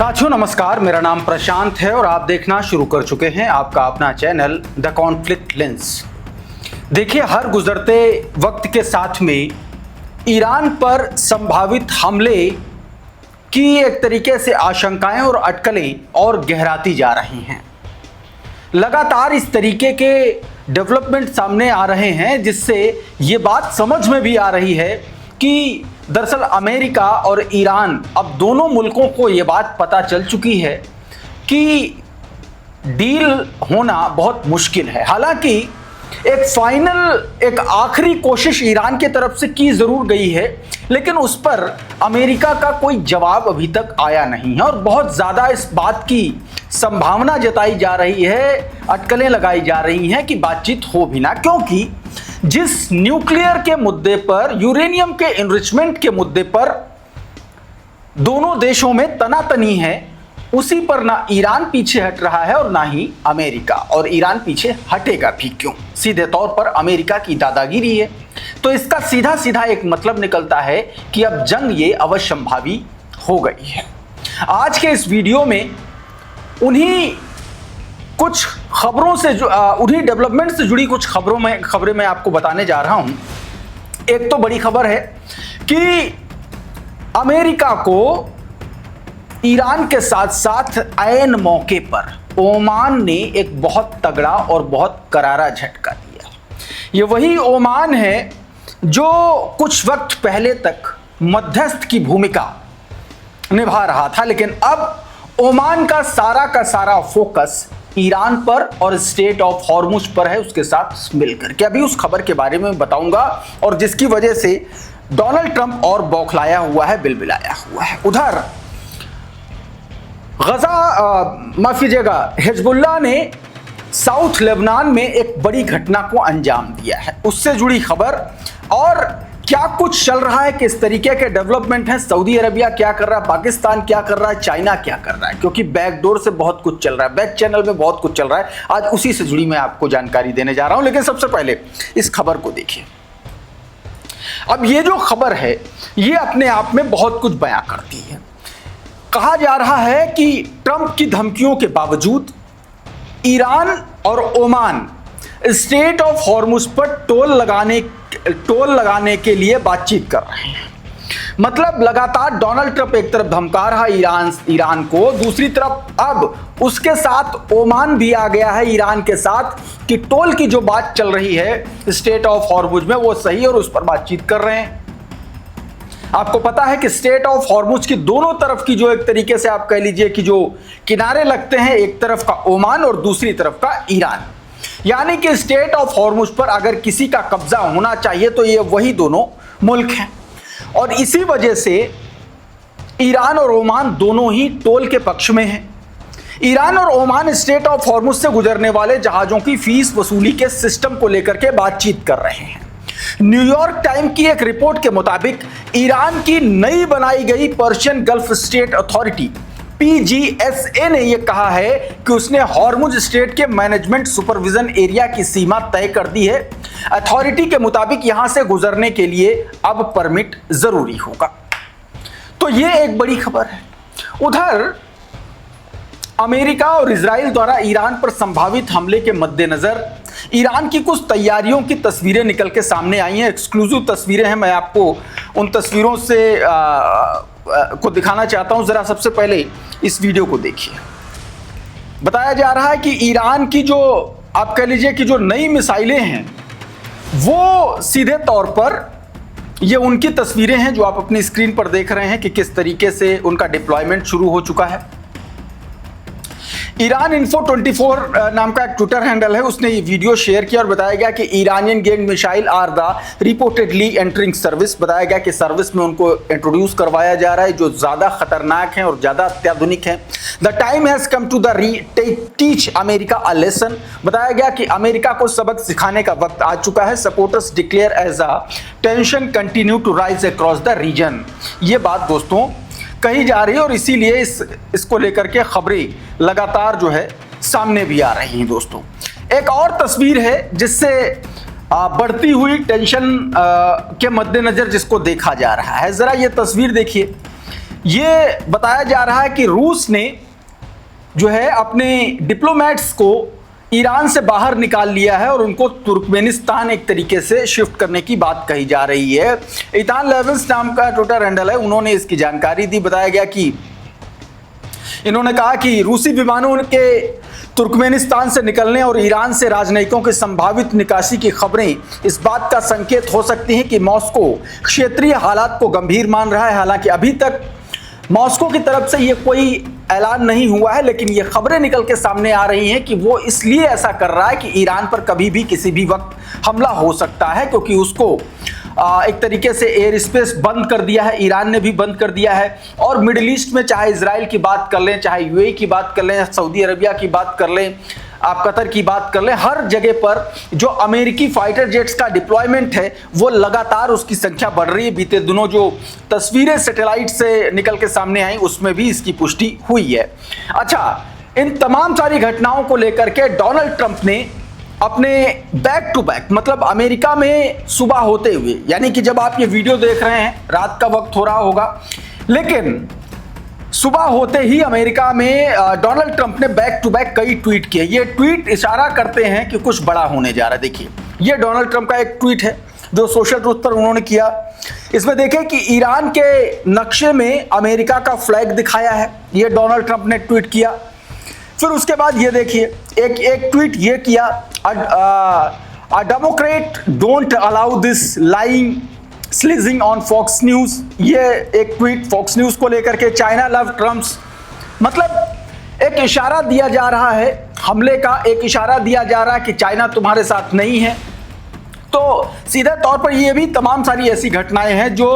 साथियों नमस्कार, मेरा नाम प्रशांत है और आप देखना शुरू कर चुके हैं आपका अपना चैनल द कॉन्फ्लिक्ट लेंस। देखिए, हर गुजरते वक्त के साथ में ईरान पर संभावित हमले की एक तरीके से आशंकाएं और अटकलें और गहराती जा रही हैं। लगातार इस तरीके के डेवलपमेंट सामने आ रहे हैं जिससे ये बात समझ में भी आ रही है कि दरअसल अमेरिका और ईरान, अब दोनों मुल्कों को ये बात पता चल चुकी है कि डील होना बहुत मुश्किल है। हालांकि एक आखिरी कोशिश ईरान की तरफ से की जरूर गई है, लेकिन उस पर अमेरिका का कोई जवाब अभी तक आया नहीं है और बहुत ज़्यादा इस बात की संभावना जताई जा रही है, अटकलें लगाई जा रही हैं कि बातचीत हो भी ना, क्योंकि जिस न्यूक्लियर के मुद्दे पर, यूरेनियम के एनरिचमेंट के मुद्दे पर दोनों देशों में तनातनी है, उसी पर ना ईरान पीछे हट रहा है और ना ही अमेरिका, और ईरान पीछे हटेगा भी क्यों। सीधे तौर पर अमेरिका की दादागिरी है। तो इसका सीधा सीधा एक मतलब निकलता है कि अब जंग ये अवश्यंभावी हो गई है। आज के इस वीडियो में उन्हीं कुछ खबरों से उन्हीं डेवलपमेंट से जुड़ी कुछ खबरें मैं आपको बताने जा रहा हूं। एक तो बड़ी खबर है कि अमेरिका को ईरान के साथ साथ ऐन मौके पर ओमान ने एक बहुत तगड़ा और बहुत करारा झटका दिया। ये वही ओमान है जो कुछ वक्त पहले तक मध्यस्थ की भूमिका निभा रहा था, लेकिन अब ओमान का सारा फोकस ईरान पर और स्टेट ऑफ हॉर्मुज पर है, उसके साथ मिलकर के। अभी उस खबर के बारे में बताऊंगा और जिसकी वजह से डोनाल्ड ट्रंप और बौखलाया हुआ है, बिलबिलाया हुआ है। उधर माफ कीजिएगा, हिजबुल्लाह ने साउथ लेबनान में एक बड़ी घटना को अंजाम दिया है, उससे जुड़ी खबर। और क्या कुछ चल रहा है, किस तरीके के डेवलपमेंट हैं, सऊदी अरबिया क्या कर रहा है, पाकिस्तान क्या कर रहा है, चाइना क्या कर रहा है, क्योंकि बैकडोर से बहुत कुछ चल रहा है, बैक चैनल में बहुत कुछ चल रहा है। आज उसी से जुड़ी मैं आपको जानकारी देने जा रहा हूं, लेकिन सबसे पहले इस खबर को देखिए। अब ये जो खबर है ये अपने आप में बहुत कुछ बयां करती है। कहा जा रहा है कि ट्रंप की धमकियों के बावजूद ईरान और ओमान स्टेट ऑफ हॉर्मुज पर टोल लगाने के लिए बातचीत कर रहे हैं। मतलब लगातार डोनाल्ड ट्रंप एक तरफ धमका रहा है ईरान को, दूसरी तरफ अब उसके साथ ओमान भी आ गया है ईरान के साथ कि टोल की जो बात चल रही है स्टेट ऑफ हॉर्मुज में वो सही, और उस पर बातचीत कर रहे हैं। आपको पता है कि स्टेट ऑफ हॉर्मुज की दोनों तरफ की जो एक तरीके से आप कह लीजिए कि जो किनारे लगते हैं, एक तरफ का ओमान और दूसरी तरफ का ईरान, यानी कि स्टेट ऑफ हॉर्मुज पर अगर किसी का कब्जा होना चाहिए तो ये वही दोनों मुल्क हैं। और इसी वजह से ईरान और ओमान दोनों ही टोल के पक्ष में हैं। ईरान और ओमान स्टेट ऑफ हॉर्मुज से गुजरने वाले जहाजों की फीस वसूली के सिस्टम को लेकर के बातचीत कर रहे हैं। न्यूयॉर्क टाइम की एक रिपोर्ट के मुताबिक ईरान की नई बनाई गई Persian gulf state authority PGSA ने यह कहा है कि उसने हॉर्मुज स्टेट के मैनेजमेंट सुपरविजन एरिया की सीमा तय कर दी है। अथॉरिटी के मुताबिक यहां से गुजरने के लिए अब परमिट जरूरी होगा। तो यह एक बड़ी खबर है। उधर अमेरिका और इजराइल द्वारा ईरान पर संभावित हमले के मद्देनजर ईरान की कुछ तैयारियों की तस्वीरें निकल के सामने आई हैं। एक्सक्लूसिव तस्वीरें हैं, मैं आपको उन तस्वीरों से को दिखाना चाहता हूं। जरा सबसे पहले इस वीडियो को देखिए। बताया जा रहा है कि ईरान की जो आप कह लीजिए कि जो नई मिसाइलें हैं वो सीधे तौर पर ये उनकी तस्वीरें हैं जो आप अपनी स्क्रीन पर देख रहे हैं कि किस तरीके से उनका डिप्लॉयमेंट शुरू हो चुका है। ईरान इन्फो 24 नाम का एक ट्विटर हैंडल है, उसने ये वीडियो शेयर किया और बताया गया कि Iranian guided missile are the reportedly entering service. बताया गया कि सर्विस में उनको इंट्रोड्यूस करवाया जा रहा है जो ज़्यादा खतरनाक हैं और ज़्यादा अत्याधुनिक हैं। The time has come to the teach America a lesson. बताया गया कि अमेरिका को सबक सिखाने का वक्त आ चुका है। Supporters declare as a tension continue to rise across the region. ये बात दोस्तों कही जा रही है और इसीलिए इसको लेकर के खबरें लगातार जो है सामने भी आ रही हैं। दोस्तों, एक और तस्वीर है जिससे बढ़ती हुई टेंशन के मद्देनजर जिसको देखा जा रहा है। जरा ये तस्वीर देखिए ये बताया जा रहा है कि रूस ने जो है अपने डिप्लोमेट्स को ईरान से बाहर निकाल लिया है और उनको तुर्कमेनिस्तान एक तरीके से शिफ्ट करने की बात कही जा रही है। ईथान लेविस नाम का ट्विटर हैंडल है, उन्होंने इसकी जानकारी दी। बताया गया कि इन्होंने कहा कि रूसी विमानों के तुर्कमेनिस्तान से निकलने और ईरान से राजनयिकों की संभावित निकासी की खबरें इस बात का संकेत हो सकती हैं कि मॉस्को क्षेत्रीय हालात को गंभीर मान रहा है। हालांकि अभी तक मॉस्को की तरफ से ये कोई ऐलान नहीं हुआ है, लेकिन ये खबरें निकल के सामने आ रही हैं कि वो इसलिए ऐसा कर रहा है कि ईरान पर कभी भी किसी भी वक्त हमला हो सकता है, क्योंकि उसको एक तरीके से एयर स्पेस बंद कर दिया है, ईरान ने भी बंद कर दिया है। और मिडिल ईस्ट में चाहे इजराइल की बात कर लें, चाहे यूएई की बात कर लें, सऊदी अरबिया की बात कर लें, आप कतर की बात कर लें, हर जगह पर जो अमेरिकी फाइटर जेट्स का डिप्लॉयमेंट है वो लगातार उसकी संख्या बढ़ रही है। बीते दिनों जो तस्वीरें सैटेलाइट से निकल के सामने आई उसमें भी इसकी पुष्टि हुई है। अच्छा, इन तमाम सारी घटनाओं को लेकर के डोनाल्ड ट्रंप ने अपने बैक टू बैक, मतलब अमेरिका में सुबह होते हुए, यानी कि जब आप ये वीडियो देख रहे हैं रात का वक्त हो रहा होगा, लेकिन सुबह होते ही अमेरिका में डोनाल्ड ट्रंप ने बैक टू बैक कई ट्वीट किए। ये ट्वीट इशारा करते हैं कि कुछ बड़ा होने जा रहा है। देखिए, ये डोनाल्ड ट्रंप का एक ट्वीट है जो सोशल ट्रूथ पर उन्होंने किया। इसमें देखें कि ईरान के नक्शे में अमेरिका का फ्लैग दिखाया है, ये डोनाल्ड ट्रंप ने ट्वीट किया। फिर उसके बाद ये देखिए एक ट्वीट ये किया, a democrat don't allow this lying sleazing on Fox News. ये एक ट्वीट फॉक्स न्यूज को लेकर के, चाइना लव ट्रम्प्स, मतलब एक इशारा दिया जा रहा है हमले का, एक इशारा दिया जा रहा है कि चाइना तुम्हारे साथ नहीं है। तो सीधे तौर पर ये भी तमाम सारी ऐसी घटनाएं हैं जो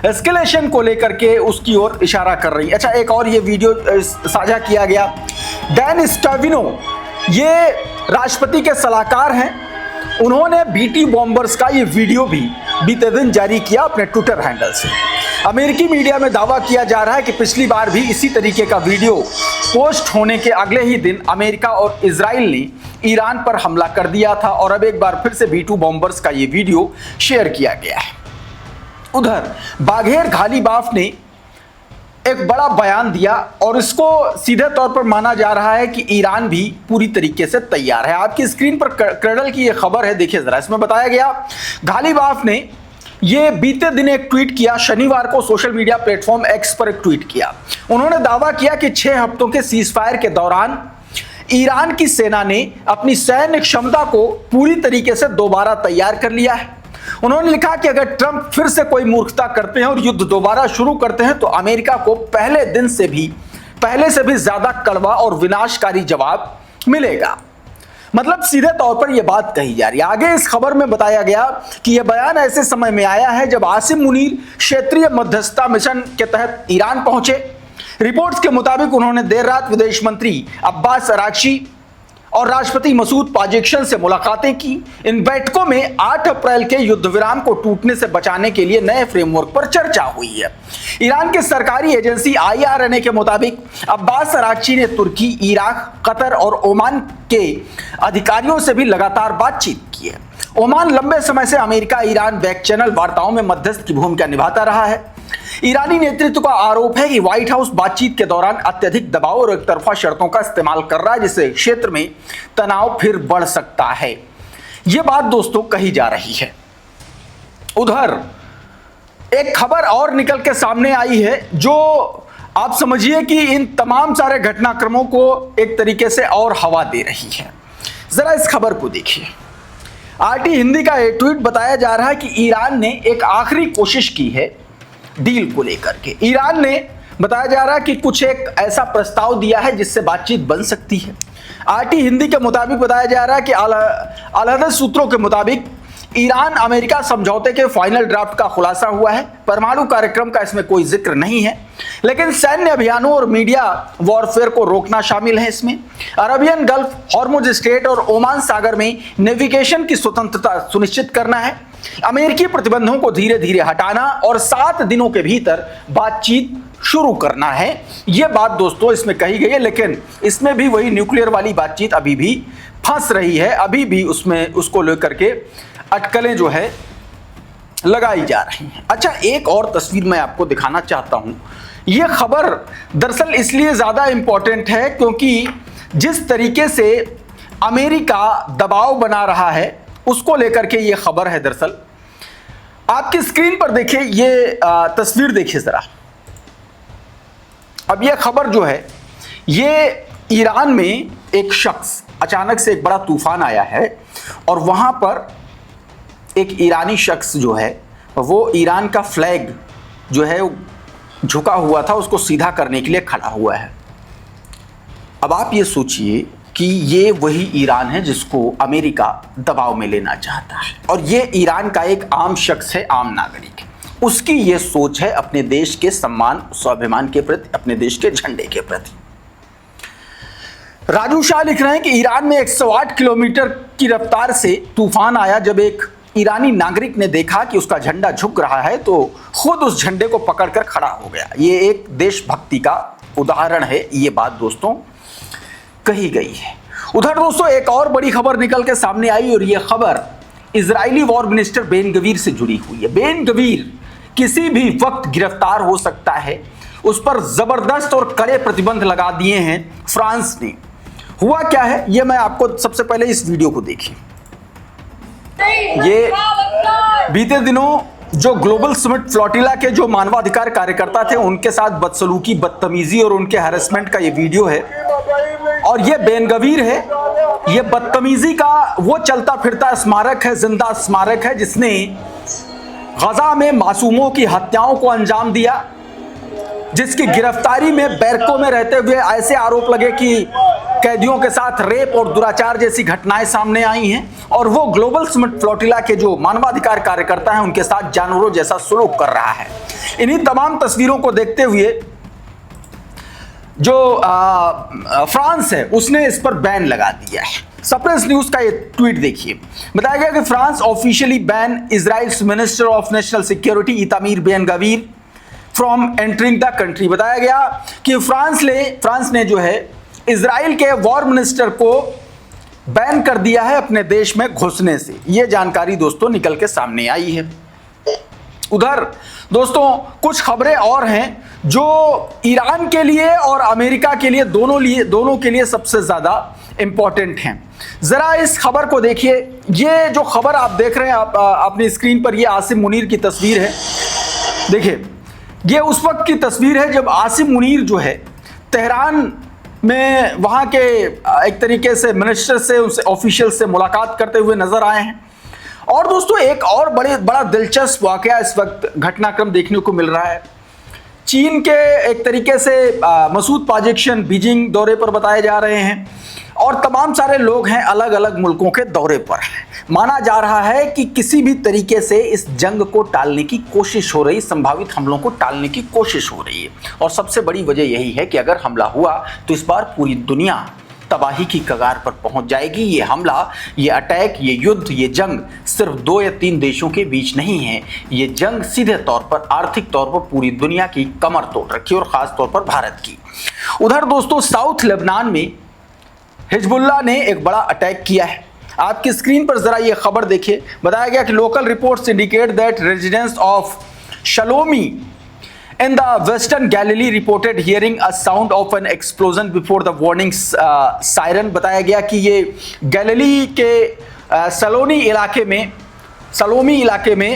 एस्केलेशन को लेकर के उसकी ओर इशारा कर रही है। अच्छा, एक और ये वीडियो साझा किया गया। डैन स्टाविनो ये राष्ट्रपति के सलाहकार हैं, उन्होंने बीटी बॉम्बर्स का ये वीडियो भी बीते दिन जारी किया अपने ट्विटर हैंडल से। अमेरिकी मीडिया में दावा किया जा रहा है कि पिछली बार भी इसी तरीके का वीडियो पोस्ट होने के अगले ही दिन अमेरिका और इजराइल ने ईरान पर हमला कर दिया था और अब एक बार फिर से B2 बॉम्बर्स का ये वीडियो शेयर किया गया है। उधर बाघेर घालीबाफ ने एक बड़ा बयान दिया और इसको सीधे तौर पर माना जा रहा है कि ईरान भी पूरी तरीके से तैयार है। आपकी स्क्रीन पर क्रडल की ये खबर है, देखिए जरा। इसमें बताया गया घालीबाफ ने ये बीते दिन एक ट्वीट किया, शनिवार को सोशल मीडिया प्लेटफॉर्म एक्स पर एक ट्वीट किया। उन्होंने दावा किया कि 6 हफ्तों के सीजफायर के दौरान ईरान की सेना ने अपनी सैन्य क्षमता को पूरी तरीके से दोबारा तैयार कर लिया है। उन्होंने लिखा कि अगर ट्रंप फिर से कोई मूर्खता करते हैं और युद्ध दोबारा शुरू करते हैं तो अमेरिका को पहले से भी ज्यादा कड़वा और विनाशकारी जवाब मिलेगा। मतलब सीधे तौर पर यह बात कही जा रही है। आगे इस खबर में बताया गया कि यह बयान ऐसे समय में आया है जब आसिम मुनीर क्षेत्रीय मध्यस्थता मिशन के तहत ईरान पहुंचे। रिपोर्ट्स के मुताबिक उन्होंने देर रात विदेश मंत्री अब्बास अराक्ची और राष्ट्रपति मसूद पाजेक्शन से मुलाकातें की। इन बैठकों में 8 अप्रैल के युद्ध विराम को टूटने से बचाने के लिए नए फ्रेमवर्क पर चर्चा हुई है। ईरान की सरकारी एजेंसी IRNA के मुताबिक अब्बास अराक्ची ने तुर्की, इराक, कतर और ओमान के अधिकारियों से भी लगातार बातचीत की है। ओमान लंबे समय से अमेरिका ईरान बैक चैनल वार्ताओं में मध्यस्थ की भूमिका निभाता रहा है। ईरानी नेतृत्व का आरोप है कि व्हाइट हाउस बातचीत के दौरान अत्यधिक दबाव और एकतरफा शर्तों का इस्तेमाल कर रहा है, जिससे क्षेत्र में तनाव फिर बढ़ सकता है। यह बात दोस्तों कही जा रही है। उधर एक खबर और निकल के सामने आई है जो आप समझिए कि इन तमाम सारे घटनाक्रमों को एक तरीके से और हवा दे रही है। जरा इस खबर को देखिए। RT हिंदी का एक ट्वीट बताया जा रहा है कि ईरान ने एक आखिरी कोशिश की है डील को लेकर के। ईरान ने बताया जा रहा है कि कुछ एक ऐसा प्रस्ताव दिया है जिससे बातचीत बन सकती है। RT हिंदी के मुताबिक बताया जा रहा है कि अलहदद सूत्रों के मुताबिक ईरान अमेरिका समझौते के फाइनल ड्राफ्ट का खुलासा हुआ है। परमाणु कार्यक्रम का इसमें कोई जिक्र नहीं है, लेकिन सैन्य अभियानों और मीडिया वॉरफेयर को रोकना शामिल है। इसमें अरबियन गल्फ, हॉर्मुज स्ट्रेट और ओमान सागर में नेविगेशन की स्वतंत्रता सुनिश्चित करना है। अमेरिकी प्रतिबंधों को धीरे धीरे हटाना और 7 दिनों के भीतर बातचीत शुरू करना है। यह बात दोस्तों इसमें कही गई है, लेकिन इसमें भी वही न्यूक्लियर वाली बातचीत अभी भी फंस रही है। अभी भी उसमें उसको लेकर के अटकलें जो है लगाई जा रही हैं। अच्छा, एक और तस्वीर मैं आपको दिखाना चाहता हूं। ये खबर दरअसल इसलिए ज़्यादा इम्पॉर्टेंट है क्योंकि जिस तरीके से अमेरिका दबाव बना रहा है उसको लेकर के ये खबर है। दरअसल आपकी स्क्रीन पर देखिए, ये तस्वीर देखिए ज़रा। अब ये खबर जो है, ये ईरान में एक शख्स, अचानक से एक बड़ा तूफान आया है और वहाँ पर एक ईरानी शख्स जो है वो ईरान का फ्लैग जो है झुका हुआ था, उसको सीधा करने के लिए खड़ा हुआ है। अब आप ये सोचिए कि ये वही ईरान है जिसको अमेरिका दबाव में लेना चाहता है और ये ईरान का एक आम शख्स है, आम नागरिक है। उसकी ये सोच है अपने देश के सम्मान स्वाभिमान के प्रति, अपने देश के झंडे के प्रति। राजू शाह लिख रहे हैं कि ईरान में 108 किलोमीटर की रफ्तार से तूफान आया। जब एक ईरानी नागरिक ने देखा कि उसका झंडा झुक रहा है तो खुद उस झंडे को पकड़कर खड़ा हो गया। ये एक देशभक्ति का उदाहरण है, ये बात दोस्तों कही गई है। उधर दोस्तों एक और बड़ी खबर निकल के सामने आई और ये खबर Israeli war minister Ben Gvir से जुड़ी हुई है। बेन गवीर किसी भी वक्त गिरफ्तार हो सकता है, उस पर जबरदस्त और कड़े प्रतिबंध लगा दिए हैं फ्रांस ने। हुआ क्या है ये मैं आपको सबसे पहले इस वीडियो को देखिए। ये बीते दिनों जो ग्लोबल समिट फ्लोटिला के जो मानवाधिकार कार्यकर्ता थे उनके साथ बदसलूकी, बदतमीजी और उनके हैरेसमेंट का ये वीडियो है और ये बेन गवीर है। ये बदतमीजी का वो चलता फिरता स्मारक है, जिंदा स्मारक है जिसने गजा में मासूमों की हत्याओं को अंजाम दिया, जिसकी गिरफ्तारी में बैरकों में रहते हुए ऐसे आरोप लगे कि कैदियों के साथ रेप और दुराचार जैसी घटनाएं सामने आई हैं और वो ग्लोबल समिट फ्लोटिला के जो मानवाधिकार कार्यकर्ता हैं उनके साथ जानवरों जैसा सलूक कर रहा है। इन्हीं तमाम तस्वीरों को देखते हुए जो फ्रांस है उसने इस पर बैन लगा दिया है। सप्रेस न्यूज का ये ट्वीट देखिए। बताया गया कि France officially ban Israel's minister of national security Itamar Ben Gvir from entering the country. बताया गया कि फ्रांस ने जो है इजराइल के वॉर मिनिस्टर को बैन कर दिया है अपने देश में घुसने से। यह जानकारी दोस्तों निकल के सामने आई है। उधर दोस्तों कुछ खबरें और हैं जो ईरान के लिए और अमेरिका के लिए दोनों के लिए सबसे ज्यादा इंपॉर्टेंट हैं। जरा इस खबर को देखिए। ये जो खबर आप देख रहे हैं अपनी स्क्रीन पर, ये आसिम मुनीर की तस्वीर है। देखिए ये उस वक्त की तस्वीर है जब आसिम मुनीर जो है तेहरान में वहाँ के एक तरीके से मिनिस्टर से, उनसे ऑफिशियल से मुलाकात करते हुए नजर आए हैं। और दोस्तों एक और बड़ा दिलचस्प वाकया इस वक्त घटनाक्रम देखने को मिल रहा है। चीन के एक तरीके से मसूद पाजेक्शन बीजिंग दौरे पर बताए जा रहे हैं और तमाम सारे लोग हैं अलग अलग मुल्कों के दौरे पर हैं। माना जा रहा है कि किसी भी तरीके से इस जंग को टालने की कोशिश हो रही, संभावित हमलों को टालने की कोशिश हो रही है। और सबसे बड़ी वजह यही है कि अगर हमला हुआ तो इस बार पूरी दुनिया तबाही की कगार पर पहुंच जाएगी। ये हमला, ये अटैक, ये युद्ध, ये जंग सिर्फ 2 या 3 देशों के बीच नहीं है। ये जंग सीधे तौर पर आर्थिक तौर पर पूरी दुनिया की कमर तोड़ रखी और खास तौर पर भारत की। उधर दोस्तों साउथ लेबनान में हिजबुल्लाह ने एक बड़ा अटैक किया है। आपकी स्क्रीन पर जरा ये खबर देखिए। बताया गया कि local reports indicate that residents of Shlomi in the western Galilee reported hearing a sound of an explosion before the warning siren। बताया गया कि ये गैलिली के सलोमी इलाके में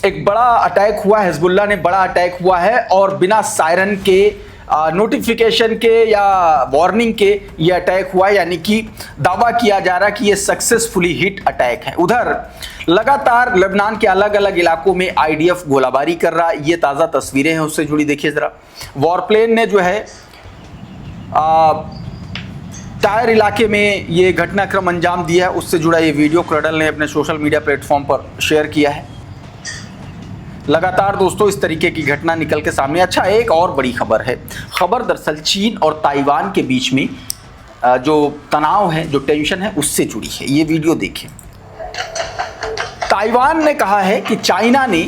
एक बड़ा अटैक हुआ, हिजबुल्लाह ने बड़ा अटैक हुआ है और बिना सायरन के नोटिफिकेशन के या वार्निंग के ये अटैक हुआ, यानी कि दावा किया जा रहा है कि ये सक्सेसफुली हिट अटैक है। उधर लगातार लेबनान के अलग अलग इलाकों में आईडीएफ गोलाबारी कर रहा है। ये ताज़ा तस्वीरें हैं उससे जुड़ी, देखिए ज़रा। वॉरप्लेन ने जो है टायर इलाके में ये घटनाक्रम अंजाम दिया है, उससे जुड़ा ये वीडियो क्रडल ने अपने सोशल मीडिया प्लेटफॉर्म पर शेयर किया है। लगातार दोस्तों इस तरीके की घटना निकल के सामने। अच्छा, एक और बड़ी खबर है। खबर दरअसल चीन और ताइवान के बीच में जो तनाव है, जो टेंशन है, उससे जुड़ी है। ये वीडियो देखिए। ताइवान ने कहा है कि चाइना ने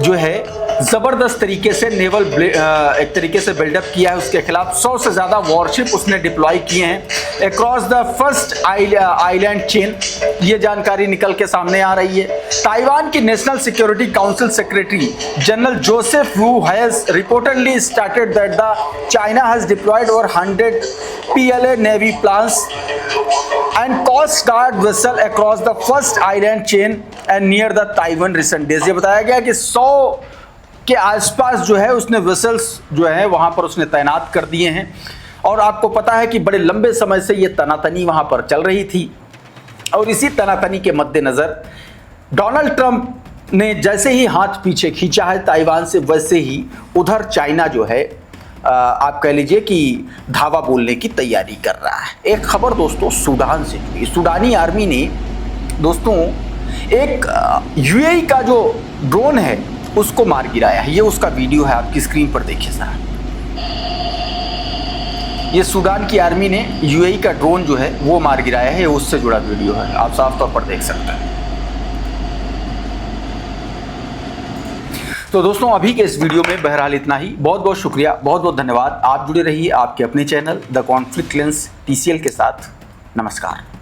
जो है ज़बरदस्त तरीके से नेवल एक तरीके से बिल्डअप किया है उसके खिलाफ। 100 से ज़्यादा वॉरशिप उसने डिप्लॉय किए हैं across the first island chain. ये जानकारी निकल के सामने आ रही है। ताइवान की national security council secretary general Joseph Wu has reportedly started that the China has deployed over 100 PLA navy plans and coast guard vessel across the first island chain and near the Taiwan recent days। ये बताया गया कि 100 के आसपास जो है उसने vessels जो है वहां पर उसने तैनात कर दिए हैं। और आपको पता है कि बड़े लंबे समय से ये तनातनी वहां पर चल रही थी और इसी तनातनी के मद्देनज़र डोनाल्ड ट्रंप ने जैसे ही हाथ पीछे खींचा है ताइवान से, वैसे ही उधर चाइना जो है आप कह लीजिए कि धावा बोलने की तैयारी कर रहा है। एक खबर दोस्तों सूडान से जुड़ी। सूडानी आर्मी ने दोस्तों एक यूएई का जो ड्रोन है उसको मार गिराया है। ये उसका वीडियो है, आपकी स्क्रीन पर देखिए सर। ये सूडान की आर्मी ने यूएई का ड्रोन जो है वो मार गिराया है। उससे जुड़ा वीडियो है, आप साफ तौर पर देख सकते हैं। तो दोस्तों अभी के इस वीडियो में बहरहाल इतना ही। बहुत बहुत शुक्रिया, बहुत बहुत धन्यवाद। आप जुड़े रहिए आपके अपने channel the conflict lens TCL के साथ। नमस्कार।